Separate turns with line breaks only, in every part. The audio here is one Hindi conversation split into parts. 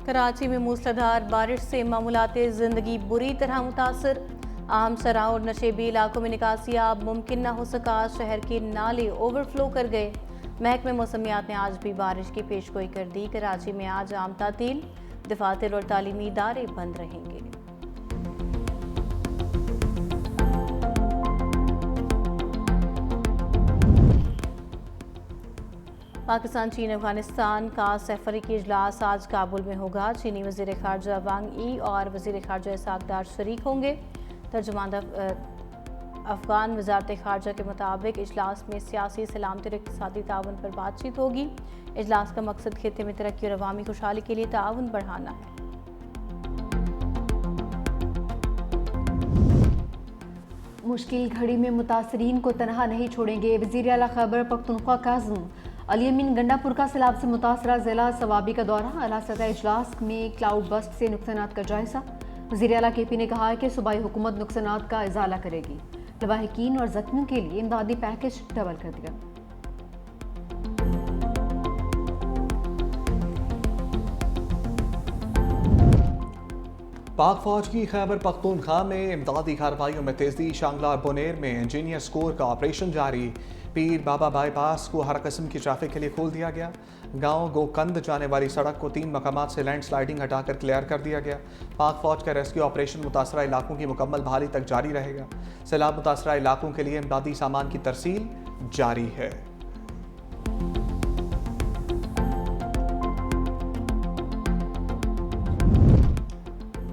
कराची में मूसलाधार बारिश से मामूलाते ज़िंदगी बुरी तरह मुतासर। आम सराह और नशेबी इलाकों में निकासी अब मुमकिन न हो सका। शहर के नाले ओवरफ्लो कर गए। महकमे मौसमियात ने आज भी बारिश की पेशगोई कर दी। कराची में आज आम तातील, दफातर और तालीमी इदारे बंद रहेंगे। पाकिस्तान चीन अफगानिस्तान का सफरी इजलास आज काबुल में होगा। चीनी वज़ीर ख़ारजा वांग यी और वज़ीर ख़ारजा इसहाक डार शरीक होंगे। तर्जुमान अफगान वज़ारत ख़ारजा के मुताबिक इजलास में सियासी, सलामती और इक़्तिसादी ताउन पर बातचीत होगी। इजलास का मकसद खित्ते में तरक्की और अवामी खुशहाली के लिए ताउन बढ़ाना है।
मुश्किल घड़ी में मुतासरीन को तनहा नहीं छोड़ेंगे। वज़ीर आला खैबर पख्तूनख्वा काज़म अली अमीन गंडापुर का सैलाब से मुतासरा ज़िला सवाबी का दौरा। आला सतह इजलास में क्लाउड बस्ट से नुकसानात का जायजा। वज़ीर आला KP ने कहा है कि सूबाई हुकूमत नुकसानात का इजाला करेगी। लवाहिकीन और जख्मियों के लिए इमदादी पैकेज डबल कर दिया।
पाक फौज की खैबर पख्तूनख्वा में इमदादी कार्रवाइयों में तेजी। शांगला और बोनेर में इंजीनियर्स कोर का ऑपरेशन जारी। पीर बाबा बाईपास को हर किस्म की ट्रैफिक के लिए खोल दिया गया। गांव गोकंद जाने वाली सड़क को 3 मकामात से लैंडस्लाइडिंग हटाकर क्लियर कर दिया गया। पाक फौज का रेस्क्यू ऑपरेशन मुतासरा इलाकों की मुकम्मल बहाली तक जारी रहेगा। सैलाब मुतासरा इलाकों के लिए इमदादी सामान की तरसील जारी है।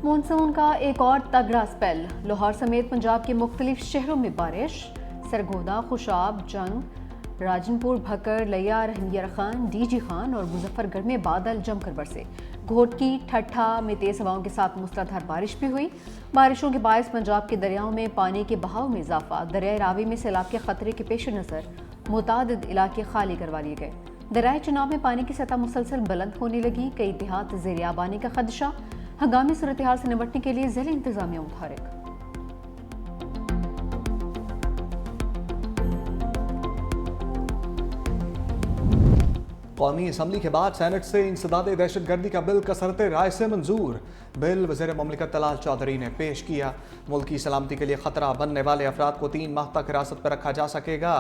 मानसून का एक और तगड़ा स्पेल। लाहौर समेत पंजाब के मुख्तलिफ शहरों में बारिश। सरगोदा, खुशाब, जंग, राजनपुर, भकर, लिया, रहमियर खान, DG खान और मुजफ्फरगढ़ में बादल जमकर बरसे। घोटकी, ठट्ठा में तेज हवाओं के साथ मूसलाधार बारिश भी हुई। बारिशों के बायस पंजाब के दरियाओं में पानी के बहाव में इजाफा। दरियाए रावी में सैलाब के खतरे के पेश नज़र मुतादिद इलाके खाली करवा लिए गए। दरियाए चुनाव में पानी की सतह मुसलसल बुलंद होने लगी। कई देहात ज़ेर आबानी का खदशा। हंगामी सूरत हाल से निपटने के लिए ज़िला इंतजामिया मुतहरिक।
कौमी असम्बली के बाद सेनेट से इंसदाद दहशतगर्दी का बिल कसरत राय से मंजूर। बिल वज़ीर ममलिकत तलाल चौधरी ने पेश किया। मुल्क की सलामती के लिए खतरा बनने वाले अफराद को 3 माह तक हिरासत पर रखा जा सकेगा।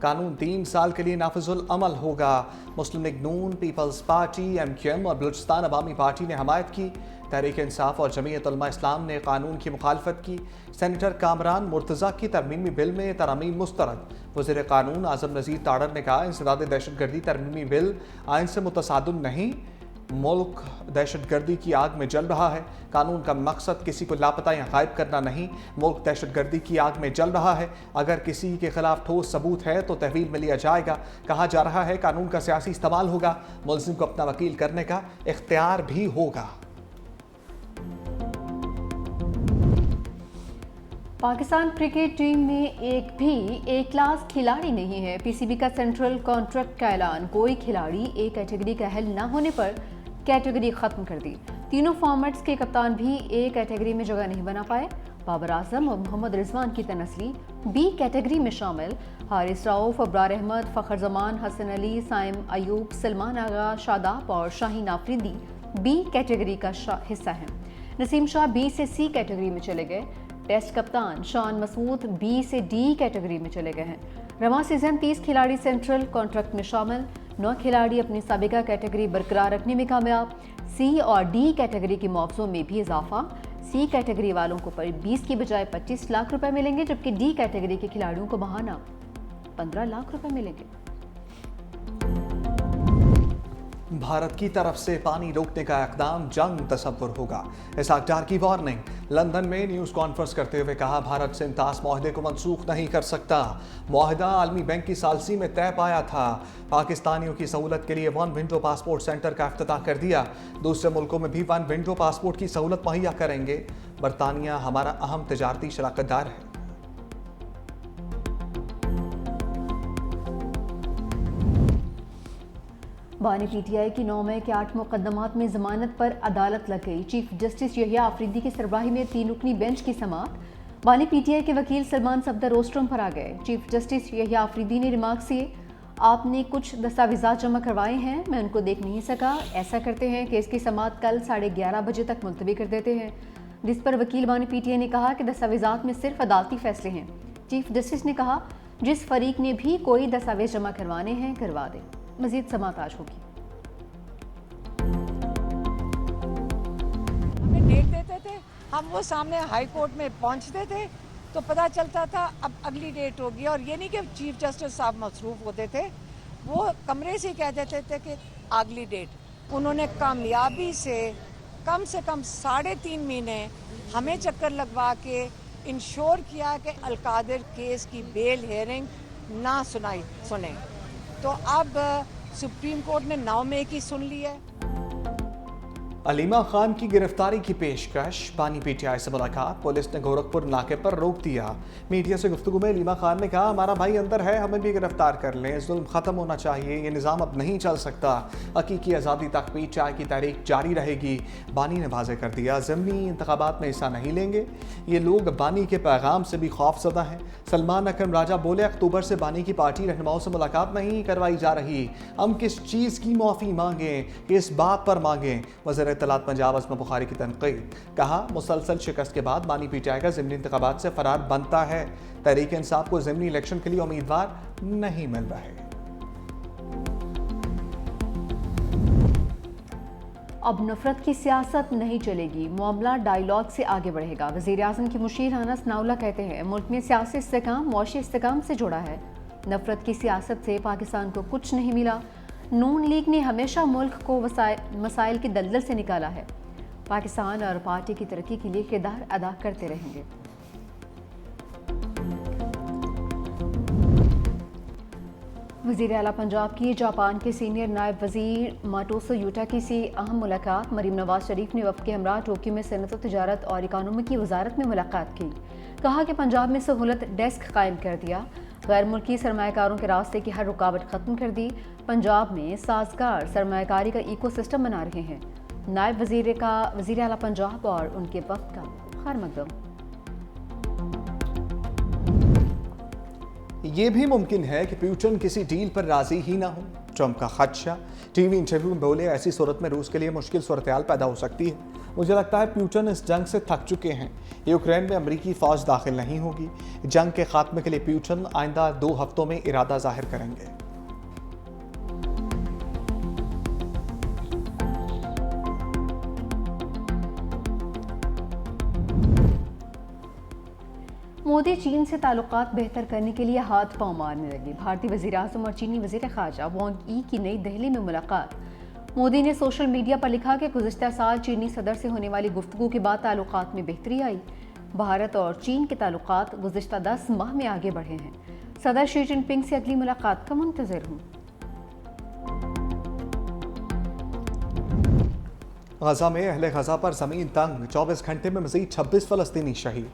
कानून 3 साल के लिए नाफिजुल अमल होगा। मुस्लिम लीग नून, पीपल्स पार्टी, MQM और बलूचिस्तान अवामी पार्टी ने हमायत की। तहरीक इंसाफ और जमीयत उलमा इस्लाम ने कानून की मुखालफत की। सेनेटर कामरान मुर्तज़ा की तरमीमी बिल में तरमीम मुस्तरद। वज़ीर कानून आज़म नज़ीर ताड़र ने कहा, इंसदाद दहशतगर्दी तरमीमी बिल आइन से मुतसादम नहीं। मुल्क दहशतगर्दी की आग में जल रहा है। कानून का मकसद किसी को लापता या गायब करना नहीं। मुल्क दहशतगर्दी की आग में जल रहा है। अगर किसी के खिलाफ ठोस सबूत है तो तहवील में लिया जाएगा। कहा जा रहा है कानून का सियासी इस्तेमाल होगा। मुल्ज़िम को अपना वकील करने का इख्तियार भी होगा।
पाकिस्तान क्रिकेट टीम में एक भी ए क्लास खिलाड़ी नहीं है। PCB का सेंट्रल कॉन्ट्रैक्ट का ऐलान। कोई खिलाड़ी A कैटेगरी का अहल न होने पर कैटेगरी खत्म कर दी। तीनों फॉर्मेट्स के कप्तान भी A कैटेगरी में जगह नहीं बना पाए। बाबर आजम और मोहम्मद रिजवान की तनस्ली B कैटेगरी में शामिल। हारिस रऊफ, अब्रार अहमद, फ़खर जमान, हसन अली, साइम अयूब, सलमान आगा, शादाब और शाहीन आफरीदी B कैटेगरी का हिस्सा हैं। नसीम शाह B से C कैटेगरी में चले गए। टेस्ट कप्तान शान मसूद B से D कैटेगरी में चले गए हैं। रवा सीजन 30 खिलाड़ी सेंट्रल कॉन्ट्रैक्ट में शामिल। 9 खिलाड़ी अपनी साबिका कैटेगरी बरकरार रखने में कामयाब। C और D कैटेगरी के मुआवजों में भी इजाफा। C कैटेगरी वालों को 20 की बजाय 25 लाख रुपए मिलेंगे, जबकि D कैटेगरी के खिलाड़ियों को माहाना 15 लाख रुपए मिलेंगे।
भारत की तरफ से पानी रोकने का इक़दाम जंग तसव्वुर होगा। इसहाक डार की वार्निंग। लंदन में न्यूज़ कॉन्फ्रेंस करते हुए कहा, भारत से इम्ताज माहदे को मनसूख नहीं कर सकता। माहदा आलमी बैंक की सालसी में तय पाया था। पाकिस्तानियों की सहूलत के लिए 1 विंडो पासपोर्ट सेंटर का इफ्तिताह कर दिया। दूसरे मुल्कों में भी 1 विंडो पासपोर्ट की सहूलत मुहैया करेंगे। बरतानिया हमारा अहम तजारती शराकतदार है।
बानी PTI की 9 मई के 8 मुकदमात में जमानत पर अदालत लग गई। चीफ जस्टिस यहिया आफरीदी की सरबराही में 3 रुकनी बेंच की समाअत। बानी PTI के वकील सलमान सफदर रोस्ट्रम पर आ गए। चीफ जस्टिस यहिया आफरीदी ने रिमार्क्स दिए, आपने कुछ दस्तावेज़ात जमा करवाए हैं, मैं उनको देख नहीं सका। ऐसा करते हैं केस की समाअत कल 11:30 बजे तक मुलतवी कर देते हैं, जिस पर वकील बानी PTI ने कहा कि दस्तावेज़ात में सिर्फ अदालती फैसले हैं। चीफ जस्टिस ने कहा जिस फरीक ने भी कोई दस्तावेज जमा करवाने हैं करवा दे। मजीद समाअत आज होगी।
हमें डेट देते थे, हम वो सामने हाई कोर्ट में पहुंचते थे तो पता चलता था अब अगली डेट होगी। और ये नहीं कि चीफ जस्टिस साहब मसरूफ होते थे, वो कमरे से कह देते थे कि अगली डेट। उन्होंने कामयाबी से कम 3.5 महीने हमें चक्कर लगवा के इंश्योर किया कि अलकादिर केस की बेल हेयरिंग ना सुने। तो अब सुप्रीम कोर्ट ने 9 मई की सुन ली है।
अलीमा खान की गिरफ्तारी की पेशकश, बानी PTI से मुलाकात, पुलिस ने गोरखपुर नाके पर रोक दिया। मीडिया से गुफ्तगू में अलीमा खान ने कहा हमारा भाई अंदर है, हमें भी गिरफ्तार कर लें, जुल्म ख़त्म होना चाहिए, ये निज़ाम अब नहीं चल सकता, हकीकी आज़ादी तक PTI की तहरीक जारी रहेगी। बानी ने वाज़ेह कर दिया ज़मीनी इंतखाबात में हिस्सा नहीं लेंगे। ये लोग बानी के पैगाम से भी खौफजदा हैं। सलमान अकरम राजा बोले अक्टूबर से बानी की पार्टी रहनुमाओं से मुलाकात नहीं करवाई जा रही, हम किस चीज़ की माफ़ी मांगें, किस बात पर मांगें। वज़ीर इत्तलात पंजाब अज़मा बुखारी की तनक़ीद, कहा मुसलसल शिकस्त के बाद बानी PTI का ज़िमनी इंतखाबात से फरार बनता है। तहरीक इंसाफ को ज़िमनी इलेक्शन के लिए उम्मीदवार नहीं मिल रहे।
अब नफरत की सियासत नहीं चलेगी, मामला डायलॉग से आगे बढ़ेगा। वज़ीर आज़म के मुशीर अनस नाउला कहते हैं मुल्क में सियासी इस्तेकाम मुआशी इस्तेकाम से जुड़ा है। नफरत की सियासत से पाकिस्तान को कुछ नहीं मिला। नून लीग ने हमेशा मुल्क को मसाइल की दलदल से निकाला है। पाकिस्तान और पार्टी की तरक्की के लिए किरदार अदा करते रहेंगे। वज़ीर आला पंजाब की जापान के सीनियर नायब वज़ीर माटोसो यूटाकी से अहम मुलाकात। मरीम नवाज शरीफ ने वफ़द के हमरा टोक्यो में सनअत व तिजारत और इकानमी की वजारत में मुलाकात की। कहा कि पंजाब में सहूलत डेस्क कायम कर दिया, गैर मुल्की सरमायाकारों के रास्ते की हर रुकावट ख़त्म कर दी। पंजाब में साजगार सरमायाकारी का इको सिस्टम बना रहे हैं। नायब वज़ीर आला पंजाब और उनके वफ़द का खैर मकदम।
ये भी मुमकिन है कि पुतिन किसी डील पर राजी ही ना हो। ट्रंप का खदशा, टीवी इंटरव्यू में बोले ऐसी सूरत में रूस के लिए मुश्किल सूरत-ए-हाल पैदा हो सकती है। मुझे लगता है पुतिन इस जंग से थक चुके हैं। यूक्रेन में अमरीकी फौज दाखिल नहीं होगी। जंग के खात्मे के लिए पुतिन आइंदा 2 हफ्तों में इरादा जाहिर करेंगे।
मोदी चीन से ताल्लुकात बेहतर करने के लिए हाथ पांव मारने लगे। भारतीय वज़ीर आज़म और चीनी वज़ीर ख़ारजा वांग यी की नई दिल्ली में मुलाकात। मोदी ने सोशल मीडिया पर लिखा कि गुज़िश्ता साल चीनी सदर से होने वाली गुफ्तगू के बाद ताल्लुकात में बेहतरी आई। भारत और चीन के ताल्लुकात गुज़िश्ता 10 माह में आगे बढ़े हैं। सदर शी जिनपिंग से अगली मुलाकात का मुंतज़िर हूँ।
गजा में अहले गजा पर ज़मीन तंग, 24 घंटे में मज़ीद 26 फ़लस्तीनी शहीद।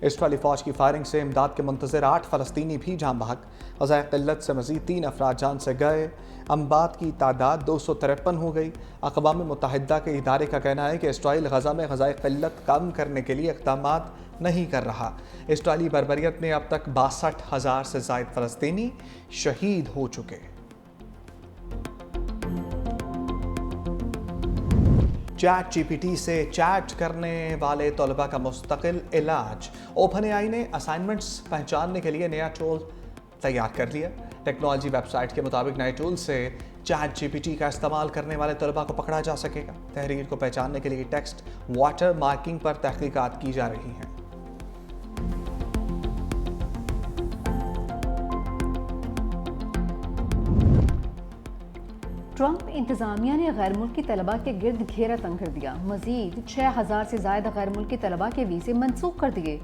इसराइली फ़ौज की फायरिंग से इमदाद के मुंतज़िर 8 फ़लस्तीनी भी जान बहक। ग़ज़ाए क़िल्लत से मज़ीद 3 अफराद जान से गए। अम्बात की तादाद 253 हो गई। अक़वाम मुत्तहिदा के इदारे का कहना है कि इसराइल गजा में ग़ज़ाए क़िल्लत कम करने के लिए इक़दामात नहीं कर रहा। इसराइली बर्बरियत में अब तक 62,000 से ज़ायद फ़लस्तीनी शहीद हो चुके। चैट GPT से चैट करने वाले तलबा का मुस्तकिल इलाज। OpenAI ने असाइनमेंट्स पहचानने के लिए नया टूल तैयार कर लिया। टेक्नोलॉजी वेबसाइट के मुताबिक नए टूल से चैट GPT का इस्तेमाल करने वाले तलबा को पकड़ा जा सकेगा। तहरीर को पहचानने के लिए टेक्स्ट वाटर मार्किंग पर तहकीकात की जा रही हैं।
ट्रंप इंतज़ामिया ने गैर मुल्की तलबा के गिर्द घेरा तंग कर दिया। मजीद 6,000 से ज़्यादा गैर मुल्की तलबा के वीज़े मनसूख कर दिए।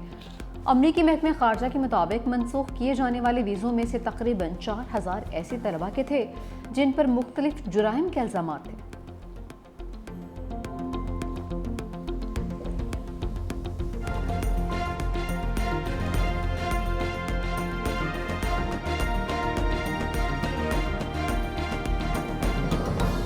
अमरीकी महकमे खारजा के मुताबिक मनसूख किए जाने वाले वीज़ों में से तकरीबन 4,000 ऐसे तलबा के थे जिन पर मुख्तलिफ जुराइम के इल्ज़ामात थे।